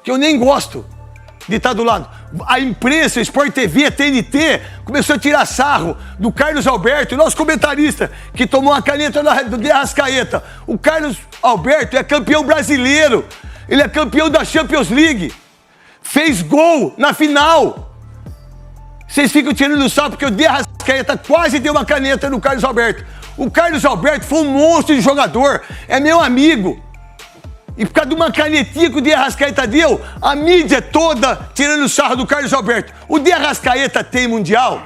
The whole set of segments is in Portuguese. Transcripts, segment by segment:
que eu nem gosto de estar do lado. A imprensa, Sport TV, a TNT, começou a tirar sarro do Carlos Alberto, nosso comentarista, que tomou uma caneta do De Arrascaeta. O Carlos Alberto é campeão brasileiro, ele é campeão da Champions League, fez gol na final. Vocês ficam tirando sarro porque o De Arrascaeta quase deu uma caneta no Carlos Alberto. O Carlos Alberto foi um monstro de jogador, é meu amigo. E por causa de uma canetinha que o De Arrascaeta deu, a mídia toda tirando sarro do Carlos Alberto. O De Arrascaeta tem Mundial?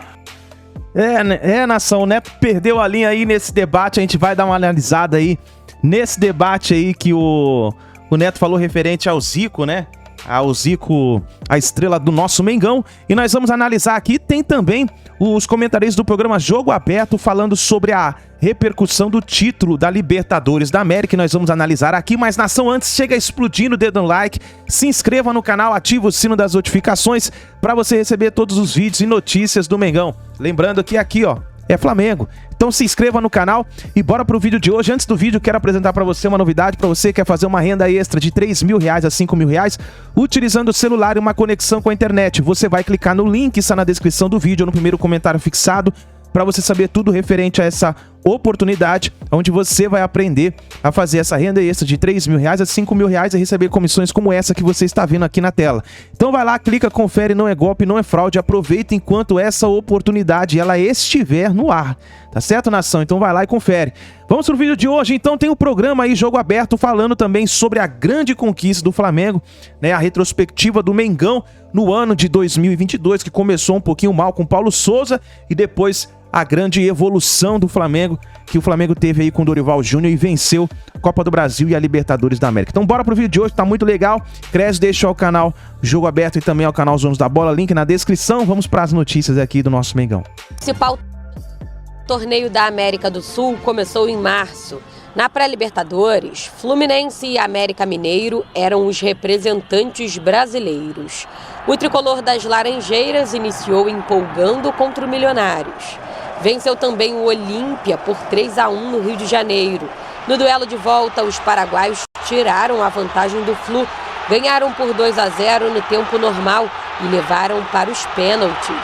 Nação, o Neto perdeu a linha aí nesse debate, a gente vai dar uma analisada aí nesse debate aí que o Neto falou referente ao Zico, né? Ao Zico, a estrela do nosso Mengão. E nós vamos analisar aqui, tem também os comentaristas do programa Jogo Aberto falando sobre a repercussão do título da Libertadores da América, que nós vamos analisar aqui. Mas, nação, antes, chega explodindo o dedo no like, se inscreva no canal, ativa o sino das notificações para você receber todos os vídeos e notícias do Mengão. Lembrando que aqui, ó, é Flamengo. Então se inscreva no canal e bora pro vídeo de hoje. Antes do vídeo, quero apresentar para você uma novidade. Para você que quer fazer uma renda extra de R$3.000 a R$5.000 utilizando o celular e uma conexão com a internet. Você vai clicar no link que está na descrição do vídeo ou no primeiro comentário fixado para você saber tudo referente a essa oportunidade, onde você vai aprender a fazer essa renda extra de R$3.000 a R$5.000 e receber comissões como essa que você está vendo aqui na tela. Então vai lá, clica, confere, não é golpe, não é fraude, aproveita enquanto essa oportunidade ela estiver no ar, tá certo, nação? Então vai lá e confere. Vamos pro vídeo de hoje, então tem o programa aí Jogo Aberto falando também sobre a grande conquista do Flamengo, né, a retrospectiva do Mengão no ano de 2022, que começou um pouquinho mal com Paulo Souza e depois a grande evolução do Flamengo, que o Flamengo teve aí com o Dorival Júnior e venceu a Copa do Brasil e a Libertadores da América. Então bora pro vídeo de hoje, tá muito legal. Cresce, deixa o canal Jogo Aberto e também ao canal Os Donos da Bola, link na descrição. Vamos para as notícias aqui do nosso Mengão. O principal torneio da América do Sul começou em março. Na pré-Libertadores, Fluminense e América Mineiro eram os representantes brasileiros. O tricolor das Laranjeiras iniciou empolgando contra o Milionários. Venceu também o Olímpia por 3-1 no Rio de Janeiro. No duelo de volta, os paraguaios tiraram a vantagem do Flu, ganharam por 2-0 no tempo normal e levaram para os pênaltis.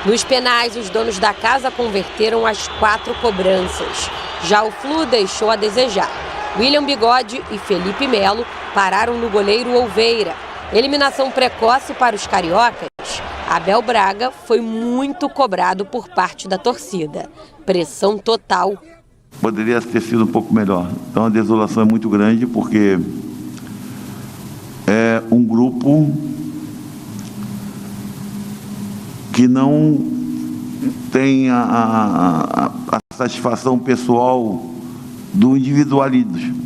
Nos penais, os donos da casa converteram as 4 cobranças. Já o Flu deixou a desejar. William Bigode e Felipe Melo pararam no goleiro Olveira. Eliminação precoce para os cariocas. Abel Braga foi muito cobrado por parte da torcida. Pressão total. Poderia ter sido um pouco melhor. Então a desolação é muito grande porque é um grupo que não tem a satisfação pessoal do individualismo.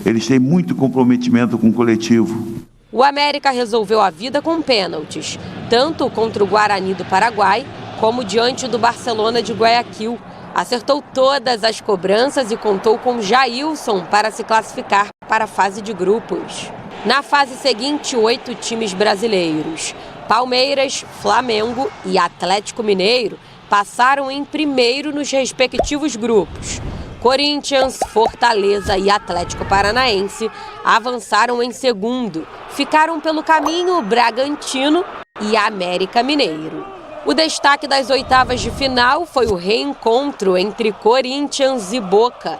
Eles têm muito comprometimento com o coletivo. O América resolveu a vida com pênaltis, tanto contra o Guarani do Paraguai, como diante do Barcelona de Guayaquil. Acertou todas as cobranças e contou com Jailson para se classificar para a fase de grupos. Na fase seguinte, 8 times brasileiros. Palmeiras, Flamengo e Atlético Mineiro passaram em primeiro nos respectivos grupos. Corinthians, Fortaleza e Atlético Paranaense avançaram em segundo. Ficaram pelo caminho Bragantino e América Mineiro. O destaque das oitavas de final foi o reencontro entre Corinthians e Boca.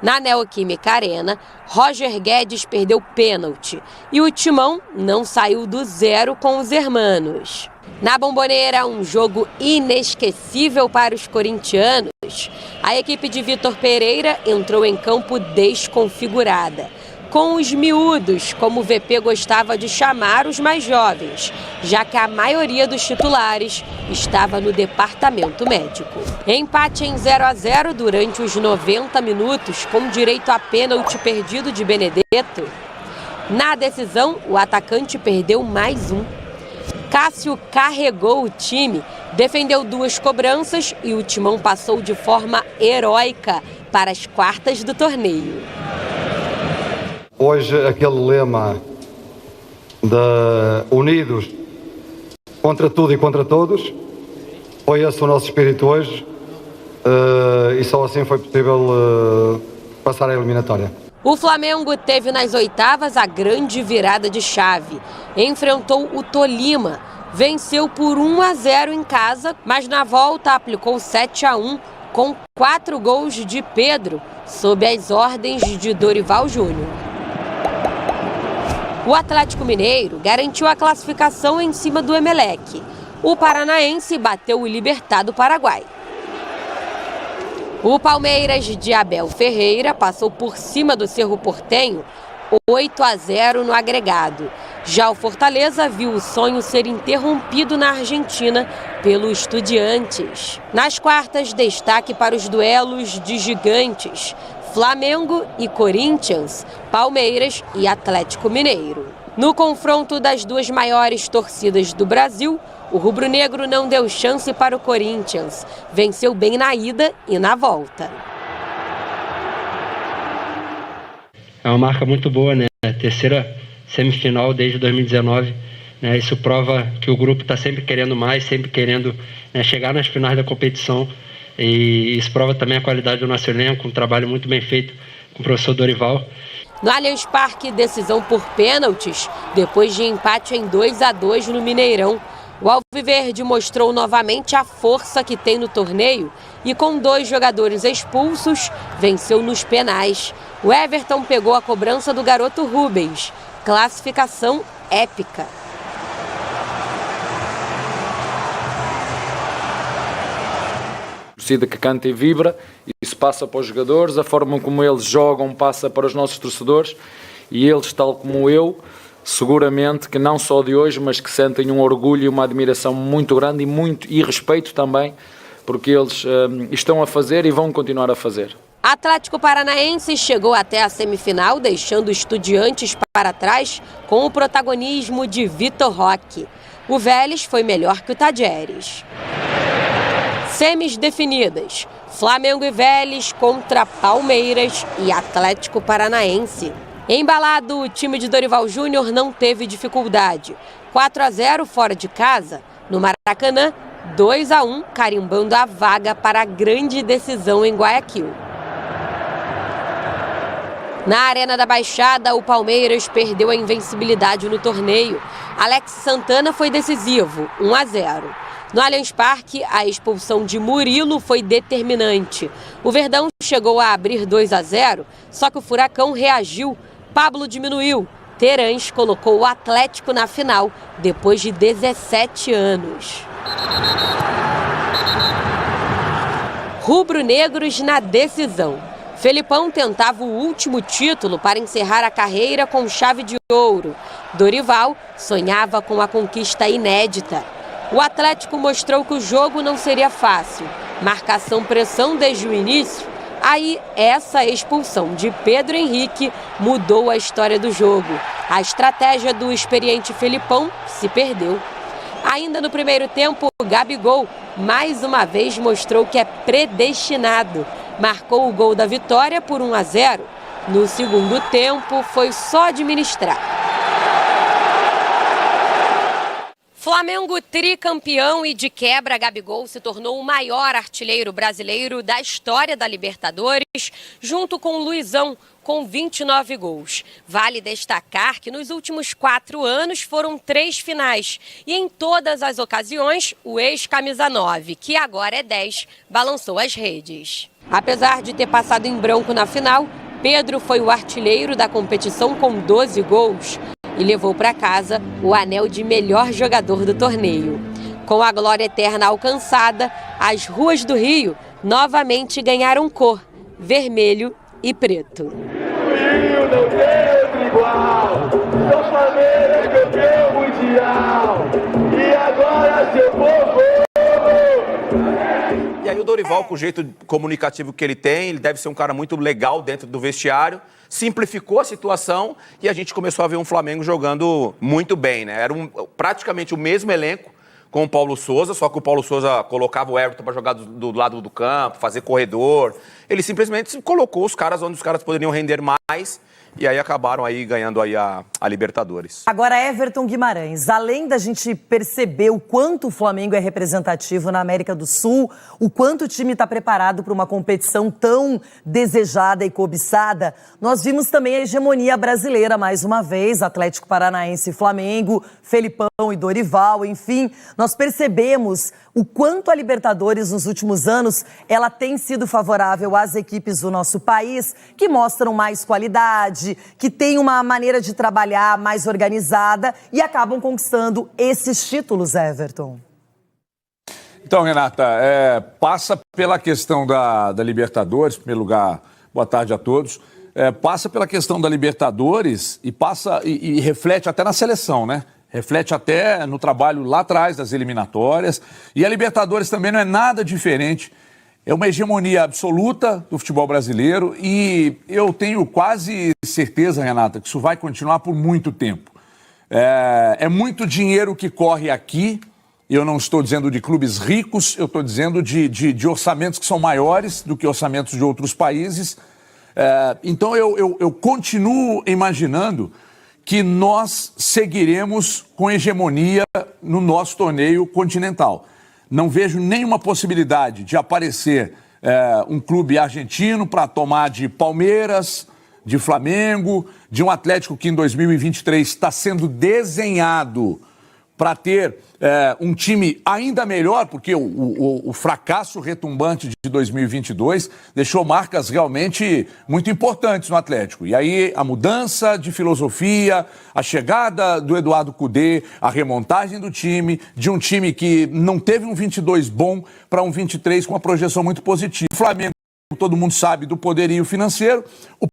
Na Neoquímica Arena, Roger Guedes perdeu pênalti e o Timão não saiu do zero com os hermanos. Na Bombonera, um jogo inesquecível para os corintianos. A equipe de Vitor Pereira entrou em campo desconfigurada, com os miúdos, como o VP gostava de chamar os mais jovens, já que a maioria dos titulares estava no departamento médico. Empate em 0-0 durante os 90 minutos, com direito a pênalti perdido de Benedetto. Na decisão, o atacante perdeu mais um. Cássio carregou o time, defendeu 2 cobranças e o Timão passou de forma heróica para as quartas do torneio. Hoje aquele lema de unidos contra tudo e contra todos, foi esse o nosso espírito hoje e só assim foi possível passar a eliminatória. O Flamengo teve nas oitavas a grande virada de chave. Enfrentou o Tolima, venceu por 1-0 em casa, mas na volta aplicou 7-1 com 4 gols de Pedro, sob as ordens de Dorival Júnior. O Atlético Mineiro garantiu a classificação em cima do Emelec. O Paranaense bateu o Libertad do Paraguai. O Palmeiras de Abel Ferreira passou por cima do Cerro Porteño 8-0 no agregado. Já o Fortaleza viu o sonho ser interrompido na Argentina pelo Estudiantes. Nas quartas, destaque para os duelos de gigantes: Flamengo e Corinthians, Palmeiras e Atlético Mineiro. No confronto das duas maiores torcidas do Brasil, o rubro-negro não deu chance para o Corinthians. Venceu bem na ida e na volta. É uma marca muito boa, né? Terceira semifinal desde 2019. Né? Isso prova que o grupo está sempre querendo mais, sempre querendo, né, chegar nas finais da competição. E isso prova também a qualidade do nosso elenco, um trabalho muito bem feito com o professor Dorival. No Allianz Parque, decisão por pênaltis, depois de empate em 2-2 no Mineirão. O Alviverde mostrou novamente a força que tem no torneio e, com 2 jogadores expulsos, venceu nos penais. O Everton pegou a cobrança do garoto Rubens. Classificação épica. A torcida que canta e vibra, isso passa para os jogadores, a forma como eles jogam passa para os nossos torcedores e eles, tal como eu, seguramente que não só de hoje, mas que sentem um orgulho e uma admiração muito grande e respeito também, porque eles estão a fazer e vão continuar a fazer. Atlético Paranaense chegou até a semifinal, deixando Estudiantes para trás com o protagonismo de Vitor Roque. O Vélez foi melhor que o Tadieres. Semis definidas: Flamengo e Vélez contra Palmeiras e Atlético Paranaense. Embalado, o time de Dorival Júnior não teve dificuldade. 4-0 fora de casa. No Maracanã, 2-1, carimbando a vaga para a grande decisão em Guayaquil. Na Arena da Baixada, o Palmeiras perdeu a invencibilidade no torneio. Alex Santana foi decisivo, 1-0. No Allianz Parque, a expulsão de Murilo foi determinante. O Verdão chegou a abrir 2-0, só que o Furacão reagiu. Pablo diminuiu. Terãs colocou o Atlético na final depois de 17 anos. Rubro-negros na decisão. Felipão tentava o último título para encerrar a carreira com chave de ouro. Dorival sonhava com a conquista inédita. O Atlético mostrou que o jogo não seria fácil. Marcação-pressão desde o início. Aí, essa expulsão de Pedro Henrique mudou a história do jogo. A estratégia do experiente Felipão se perdeu. Ainda no primeiro tempo, o Gabigol mais uma vez mostrou que é predestinado. Marcou o gol da vitória por 1-0. No segundo tempo, foi só administrar. Flamengo tricampeão e de quebra, Gabigol se tornou o maior artilheiro brasileiro da história da Libertadores, junto com Luizão, com 29 gols. Vale destacar que nos últimos 4 anos foram 3 finais e em todas as ocasiões o ex-camisa 9, que agora é 10, balançou as redes. Apesar de ter passado em branco na final, Pedro foi o artilheiro da competição com 12 gols. E levou para casa o anel de melhor jogador do torneio. Com a glória eterna alcançada, as ruas do Rio novamente ganharam cor, vermelho e preto. O Rio não tem outro igual, São Palmeiras campeão mundial, e agora seu povo... E aí o Dorival, com o jeito comunicativo que ele tem, ele deve ser um cara muito legal dentro do vestiário, simplificou a situação e a gente começou a ver um Flamengo jogando muito bem, né? Era praticamente o mesmo elenco com o Paulo Souza, só que o Paulo Souza colocava o Everton para jogar do lado do campo, fazer corredor. Ele simplesmente colocou os caras onde os caras poderiam render mais e aí acabaram aí ganhando aí a Libertadores. Agora, Everton Guimarães, além da gente perceber o quanto o Flamengo é representativo na América do Sul, o quanto o time está preparado para uma competição tão desejada e cobiçada, nós vimos também a hegemonia brasileira mais uma vez, Atlético Paranaense e Flamengo, Felipão e Dorival, enfim, nós percebemos o quanto a Libertadores nos últimos anos ela tem sido favorável às equipes do nosso país, que mostram mais qualidade, que têm uma maneira de trabalhar mais organizada e acabam conquistando esses títulos, Everton. Então, Renata, passa pela questão da Libertadores, em primeiro lugar, boa tarde a todos, passa pela questão da Libertadores e reflete até na seleção, né? Reflete até no trabalho lá atrás das eliminatórias. E a Libertadores também não é nada diferente. É uma hegemonia absoluta do futebol brasileiro e eu tenho quase certeza, Renata, que isso vai continuar por muito tempo. É muito dinheiro que corre aqui. Eu não estou dizendo de clubes ricos, eu estou dizendo de orçamentos que são maiores do que orçamentos de outros países. Então eu continuo imaginando que nós seguiremos com hegemonia no nosso torneio continental. Não vejo nenhuma possibilidade de aparecer um clube argentino para tomar de Palmeiras, de Flamengo, de um Atlético que em 2023 está sendo desenhado para ter um time ainda melhor, porque o fracasso retumbante de 2022 deixou marcas realmente muito importantes no Atlético. E aí a mudança de filosofia, a chegada do Eduardo Cudê, a remontagem do time, de um time que não teve um 22 bom para um 23 com uma projeção muito positiva. O Flamengo, todo mundo sabe do poderio financeiro. O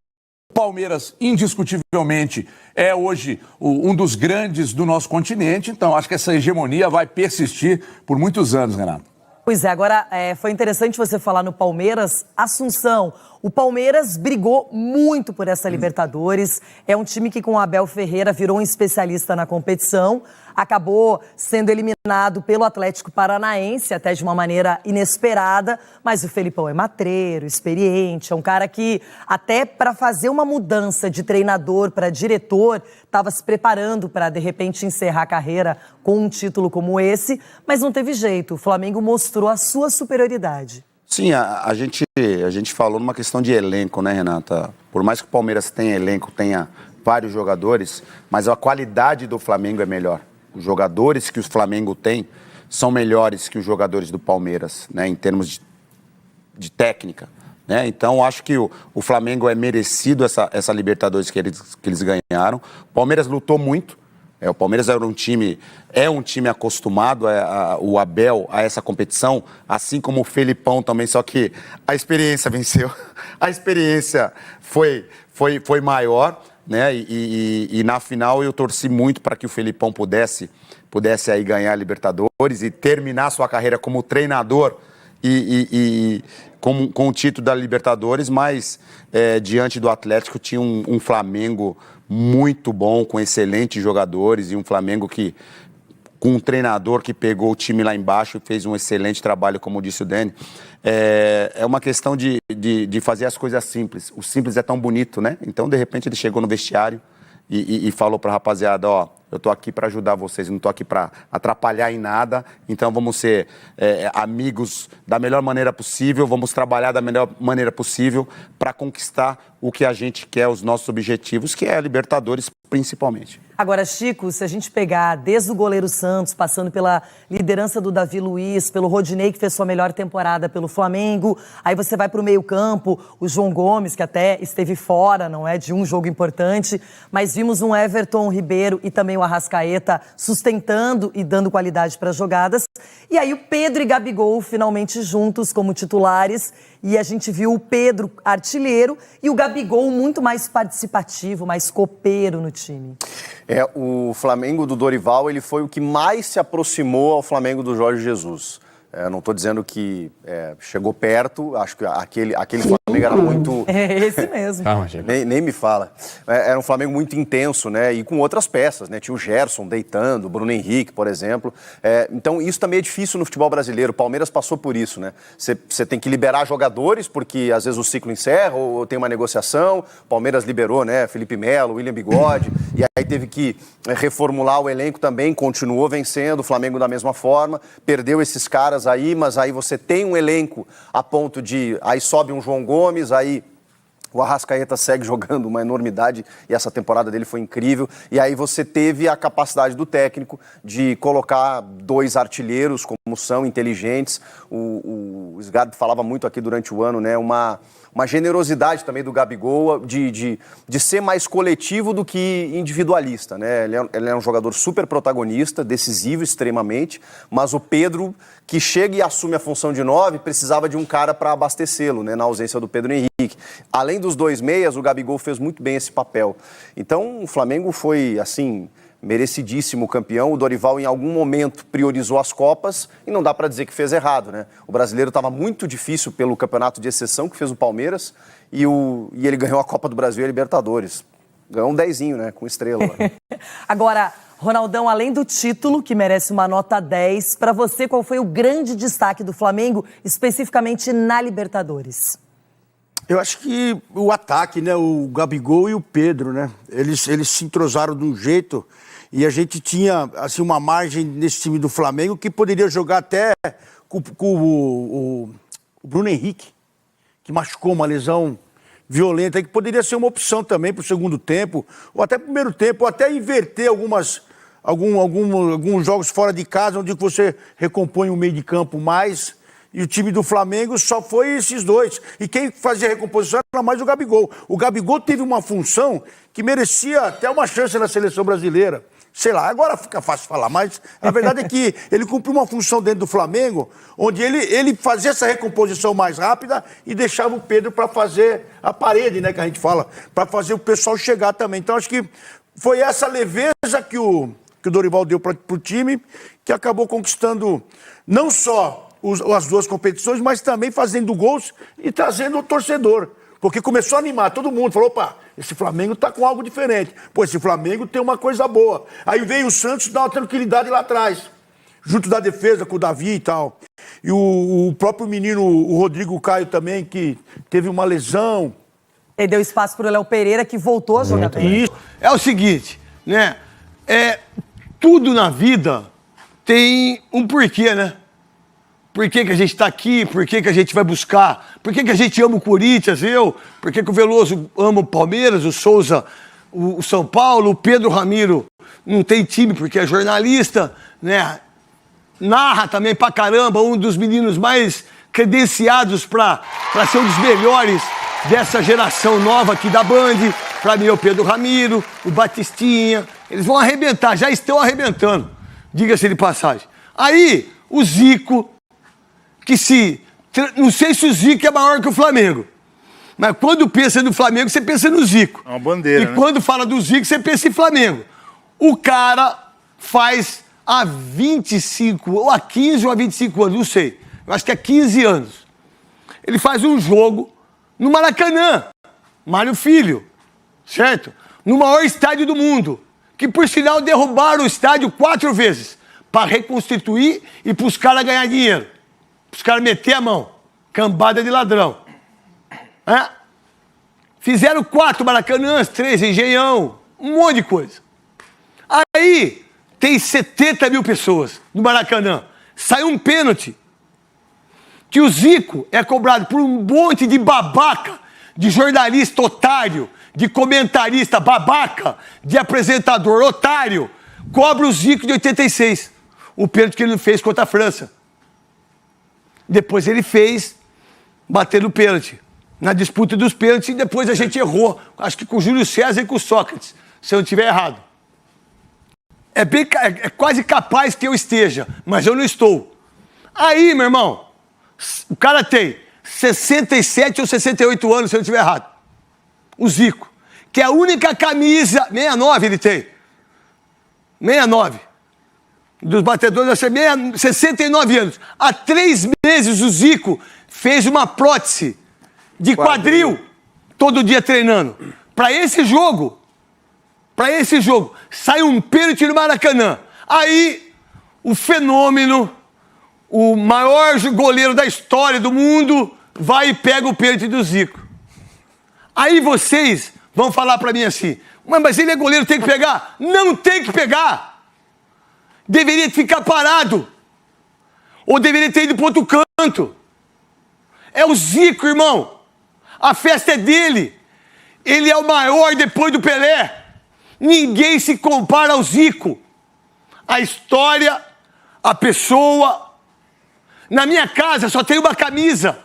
Palmeiras, indiscutivelmente, é hoje um dos grandes do nosso continente. Então, acho que essa hegemonia vai persistir por muitos anos, Renato. Pois é, agora foi interessante você falar no Palmeiras. Assunção, o Palmeiras brigou muito por essa Libertadores. É um time que com o Abel Ferreira virou um especialista na competição. Acabou sendo eliminado pelo Atlético Paranaense, até de uma maneira inesperada. Mas o Felipão é matreiro, experiente, é um cara que até para fazer uma mudança de treinador para diretor, estava se preparando para, de repente, encerrar a carreira com um título como esse. Mas não teve jeito, o Flamengo mostrou a sua superioridade. Sim, a gente falou numa questão de elenco, né, Renata? Por mais que o Palmeiras tenha elenco, tenha vários jogadores, mas a qualidade do Flamengo é melhor. Os jogadores que o Flamengo tem são melhores que os jogadores do Palmeiras, né, em termos de técnica. Né? Então, acho que o Flamengo é merecido essa Libertadores que eles ganharam. O Palmeiras lutou muito. O Palmeiras é um time acostumado, o Abel, a essa competição, assim como o Felipão também, só que a experiência venceu. A experiência foi maior, né? E na final eu torci muito para que o Felipão pudesse aí ganhar a Libertadores e terminar sua carreira como treinador e com o título da Libertadores, mas diante do Atlético tinha um Flamengo muito bom, com excelentes jogadores, e um Flamengo com um treinador que pegou o time lá embaixo e fez um excelente trabalho, como disse o Dani. É uma questão de fazer as coisas simples. O simples é tão bonito, né? Então, de repente, ele chegou no vestiário e falou para a rapaziada, ó, eu tô aqui para ajudar vocês, não tô aqui para atrapalhar em nada, então vamos ser amigos da melhor maneira possível, vamos trabalhar da melhor maneira possível para conquistar o que a gente quer, os nossos objetivos, que é a Libertadores principalmente. Agora, Chico, se a gente pegar desde o goleiro Santos, passando pela liderança do Davi Luiz, pelo Rodinei, que fez sua melhor temporada pelo Flamengo, aí você vai para o meio-campo, o João Gomes, que até esteve fora, não é, de um jogo importante, mas vimos um Everton Ribeiro e também o Arrascaeta sustentando e dando qualidade para as jogadas. E aí o Pedro e Gabigol finalmente juntos como titulares, e a gente viu o Pedro artilheiro e o Gabigol muito mais participativo, mais copeiro no time. O Flamengo do Dorival, ele foi o que mais se aproximou ao Flamengo do Jorge Jesus. Não estou dizendo que chegou perto, acho que aquele Flamengo era muito... É esse mesmo. Calma, nem me fala. Era um Flamengo muito intenso, né? E com outras peças, né? Tinha o Gerson deitando, o Bruno Henrique, por exemplo. Então, isso também é difícil no futebol brasileiro. O Palmeiras passou por isso, né? Você tem que liberar jogadores, porque às vezes o ciclo encerra ou tem uma negociação. O Palmeiras liberou, né? Felipe Melo, William Bigode. E aí teve que reformular o elenco também, continuou vencendo. O Flamengo da mesma forma. Perdeu esses caras aí, mas aí você tem um elenco a ponto de... Aí sobe um João Gomes, aí o Arrascaeta segue jogando uma enormidade e essa temporada dele foi incrível. E aí você teve a capacidade do técnico de colocar 2 artilheiros como são, inteligentes. O Sgarbi falava muito aqui durante o ano, né? Uma generosidade também do Gabigol de ser mais coletivo do que individualista, né? Ele é um jogador super protagonista, decisivo extremamente, mas o Pedro, que chega e assume a função de 9, precisava de um cara para abastecê-lo, né? Na ausência do Pedro Henrique. Além dos 2 meias, o Gabigol fez muito bem esse papel. Então, o Flamengo foi, assim, merecidíssimo campeão. O Dorival, em algum momento, priorizou as Copas e não dá para dizer que fez errado, né? O brasileiro estava muito difícil pelo campeonato de exceção que fez o Palmeiras e ele ganhou a Copa do Brasil e a Libertadores. Ganhou um 10zinho, né? Com estrela. Agora, Ronaldão, além do título, que merece uma nota 10, para você, qual foi o grande destaque do Flamengo, especificamente na Libertadores? Eu acho que o ataque, né? O Gabigol e o Pedro, né? Eles se entrosaram de um jeito e a gente tinha, assim, uma margem nesse time do Flamengo que poderia jogar até com o Bruno Henrique, que machucou uma lesão violenta, que poderia ser uma opção também para o segundo tempo, ou até primeiro tempo, ou até inverter alguns jogos fora de casa, onde você recompõe o meio de campo mais. E o time do Flamengo só foi esses 2. E quem fazia a recomposição era mais o Gabigol. O Gabigol teve uma função que merecia até uma chance na seleção brasileira. Sei lá, agora fica fácil falar, mas a verdade é que ele cumpriu uma função dentro do Flamengo, onde ele fazia essa recomposição mais rápida e deixava o Pedro para fazer a parede, né, que a gente fala, para fazer o pessoal chegar também. Então acho que foi essa leveza que o Dorival deu para o time, que acabou conquistando não só as 2 competições, mas também fazendo gols e trazendo o torcedor. Porque começou a animar todo mundo, falou, opa, esse Flamengo tá com algo diferente. Pô, esse Flamengo tem uma coisa boa. Aí veio o Santos dar uma tranquilidade lá atrás, junto da defesa com o Davi e tal. E o próprio menino, o Rodrigo Caio também, que teve uma lesão. E deu espaço pro Léo Pereira, que voltou a jogar bem. Isso. É o seguinte, né? Tudo na vida tem um porquê, né? Por que a gente está aqui? Por que a gente vai buscar? Por que a gente ama o Corinthians, Por que o Veloso ama o Palmeiras, o Souza, o São Paulo, o Pedro Ramiro não tem time porque é jornalista, né? Narra também pra caramba, um dos meninos mais credenciados para ser um dos melhores dessa geração nova aqui da Band. Para mim é o Pedro Ramiro, o Batistinha. Eles vão arrebentar, já estão arrebentando, diga-se de passagem. Aí, o Zico... Não sei se o Zico é maior que o Flamengo, mas quando pensa no Flamengo, você pensa no Zico. É uma bandeira, E quando fala do Zico, você pensa em Flamengo. O cara faz há 25, ou há 15 ou há 25 anos, não sei. Eu acho que é 15 anos. Ele faz um jogo no Maracanã, Mário Filho, certo? No maior estádio do mundo, que por sinal derrubaram o estádio 4 vezes, para reconstituir e para os caras ganhar dinheiro. Os caras meter a mão. Cambada de ladrão. Fizeram 4 Maracanãs, 3 Engenhão, um monte de coisa. Aí, tem 70 mil pessoas no Maracanã. Sai um pênalti. Que o Zico é cobrado por um monte de babaca, de jornalista otário, de comentarista babaca, de apresentador otário. Cobra o Zico de 86. O pênalti que ele não fez contra a França. Depois ele fez bater no pênalti, na disputa dos pênaltis, e depois a gente errou, acho que com o Júlio César e com o Sócrates, se eu não estiver errado. É quase capaz que eu esteja, mas eu não estou. Aí, meu irmão, o cara tem 67 ou 68 anos, se eu não estiver errado. O Zico, que é a única camisa, 69 ele tem. 69. dos batedores, 69 anos. Há 3 meses o Zico fez uma prótese de quadril todo dia treinando. Para esse jogo, sai um pênalti no Maracanã. Aí, o fenômeno, o maior goleiro da história do mundo, vai e pega o pênalti do Zico. Aí vocês vão falar para mim assim, mas ele é goleiro, tem que pegar? Não tem que pegar. Deveria ficar parado. Ou deveria ter ido para outro canto. É o Zico, irmão. A festa é dele. Ele é o maior depois do Pelé. Ninguém se compara ao Zico. A história, a pessoa. Na minha casa só tem uma camisa,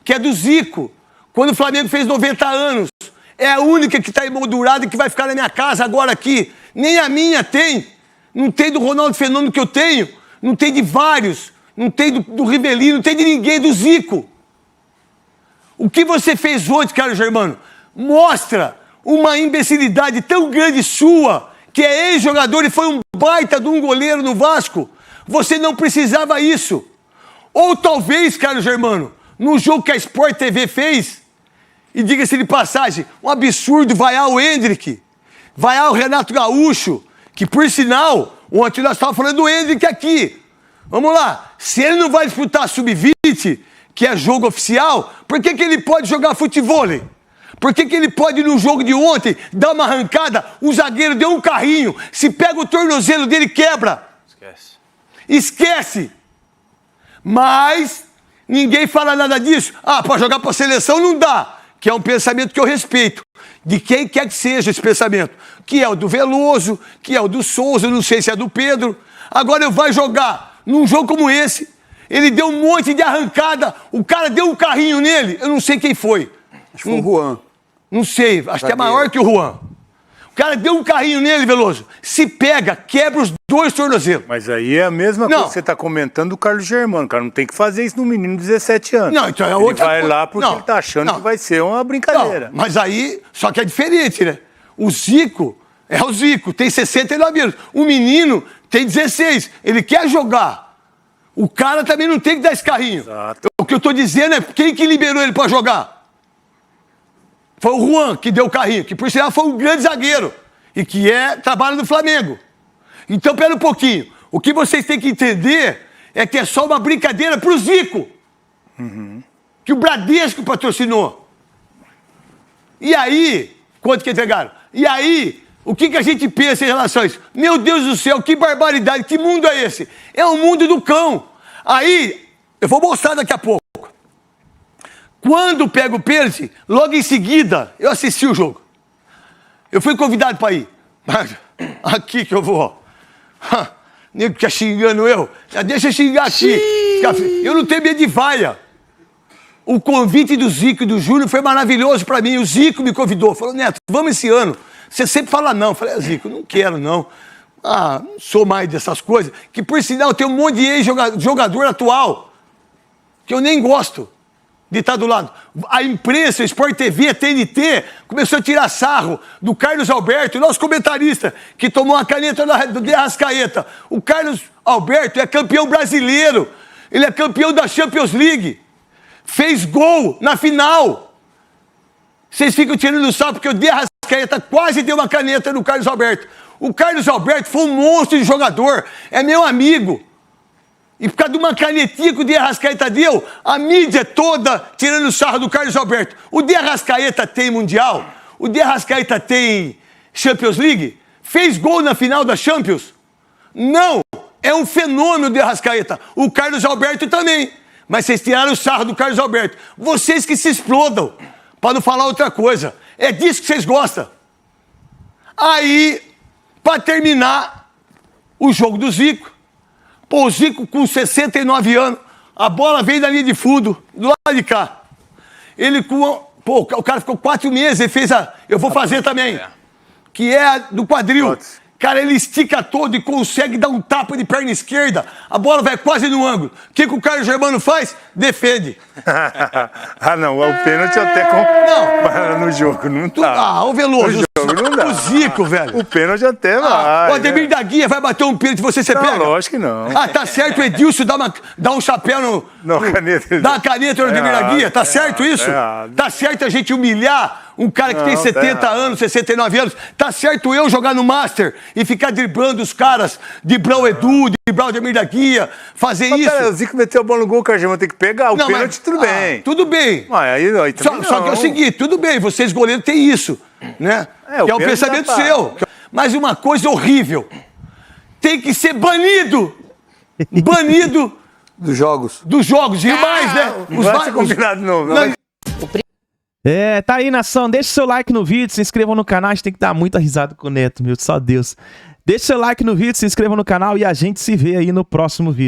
que é do Zico, quando o Flamengo fez 90 anos. É a única que está emoldurada e que vai ficar na minha casa agora aqui. Nem a minha tem. Não tem do Ronaldo Fenômeno que eu tenho. Não tem de vários. Não tem do Rivelino. Não tem de ninguém, do Zico. O que você fez hoje, Carlos Germano, mostra uma imbecilidade tão grande sua, que é ex-jogador e foi um baita de um goleiro no Vasco. Você não precisava isso. Ou talvez, Carlos Germano, no jogo que a Sport TV fez, e diga-se de passagem, um absurdo, vaiar o Hendrick, vaiar o Renato Gaúcho, que por sinal, ontem nós estávamos falando do Hendrick aqui. Vamos lá, se ele não vai disputar sub-20, que é jogo oficial, por que ele pode jogar futevôlei? Por que ele pode, no jogo de ontem, dar uma arrancada, o zagueiro deu um carrinho, se pega o tornozelo dele, quebra. Esquece. Mas ninguém fala nada disso. Para jogar para a seleção não dá. Que é um pensamento que eu respeito. De quem quer que seja esse pensamento. Que é o do Veloso, que é o do Souza, não sei se é do Pedro. Agora eu vou jogar num jogo como esse. Ele deu um monte de arrancada, o cara deu um carrinho nele, eu não sei quem foi. Acho que foi o Juan. Não sei, acho que é maior que o Juan. O cara deu um carrinho nele, Veloso. Se pega, quebra os 2 tornozelos. Mas aí é a mesma coisa que você está comentando do Carlos Germano. O cara não tem que fazer isso no menino de 17 anos. Não, então é outra coisa. Ele vai lá porque ele está achando que vai ser uma brincadeira. Não, mas aí, só que é diferente, né? O Zico é o Zico, tem 69 anos. O menino tem 16, ele quer jogar. O cara também não tem que dar esse carrinho. Exato. O que eu estou dizendo é quem que liberou ele para jogar? Foi o Juan que deu o carrinho, que por sinal foi um grande zagueiro e que trabalha no Flamengo. Então, pera um pouquinho. O que vocês têm que entender é que é só uma brincadeira pro Zico. Que o Bradesco patrocinou. E aí, quanto que entregaram? E aí, o que a gente pensa em relação a isso? Meu Deus do céu, que barbaridade, que mundo é esse? É o mundo do cão. Aí, eu vou mostrar daqui a pouco. Quando pego o pênalti, logo em seguida, eu assisti o jogo. Eu fui convidado para ir. Aqui que eu vou. Nego que tá xingando eu. Já deixa eu xingar aqui. Eu não tenho medo de vaia. O convite do Zico e do Júnior foi maravilhoso para mim. O Zico me convidou. Falou, Neto, vamos esse ano. Você sempre fala não. Eu falei, Zico, não quero não. Não sou mais dessas coisas. Que por sinal tem um monte de ex-jogador atual que eu nem gosto de estar do lado. A imprensa, a Sport TV, a TNT, começou a tirar sarro do Carlos Alberto, nosso comentarista, que tomou a caneta do De Arrascaeta. O Carlos Alberto é campeão brasileiro. Ele é campeão da Champions League. Fez gol na final. Vocês ficam tirando sarro porque o De Arrascaeta quase deu uma caneta no Carlos Alberto. O Carlos Alberto foi um monstro de jogador. É meu amigo. E por causa de uma canetinha que o De Arrascaeta deu, a mídia toda tirando sarro do Carlos Alberto. O De Arrascaeta tem Mundial? O De Arrascaeta tem Champions League? Fez gol na final da Champions? Não! É um fenômeno o De Arrascaeta. O Carlos Alberto também. Mas vocês tiraram o sarro do Carlos Alberto. Vocês que se explodam, para não falar outra coisa. É disso que vocês gostam. Aí, para terminar o jogo do Zico, o Zico com 69 anos, a bola veio da linha de fundo, do lado de cá. Ele o cara ficou 4 meses, ele fez eu vou fazer também, que é do quadril, Cara, ele estica todo e consegue dar um tapa de perna esquerda. A bola vai quase no ângulo. O que o Carlos Germano faz? Defende. Ah, não. O pênalti até no jogo. Não tá. O Veloso. No jogo não dá. O Zico, velho. O pênalti até vai. O Ademir da Guia vai bater um pênalti e você pega? Não, lógico que não. Ah, tá certo o Edilson dá um chapéu dá uma caneta no Ademir da Guia. Tá certo isso? Tá certo a gente humilhar um cara que tem 70 anos, 69 anos. Tá certo eu jogar no Master e ficar driblando os caras, driblar o Edu, driblar o Ademir da Guia, fazer isso. Pera, o Zico meteu a bola no gol, o Carlos Germano tem que pegar. O pênalti, tudo bem. Tudo bem. Aí Só que é o seguinte, tudo bem, vocês goleiros têm isso, né? Que é o pensamento seu. Mas uma coisa horrível, tem que ser banido dos jogos. E mais, né? Não vai ser combinado novo. Tá aí, nação. Deixa o seu like no vídeo, se inscreva no canal. A gente tem que dar muita risada com o Neto, meu. Só Deus. Deixa o seu like no vídeo, se inscreva no canal e a gente se vê aí no próximo vídeo.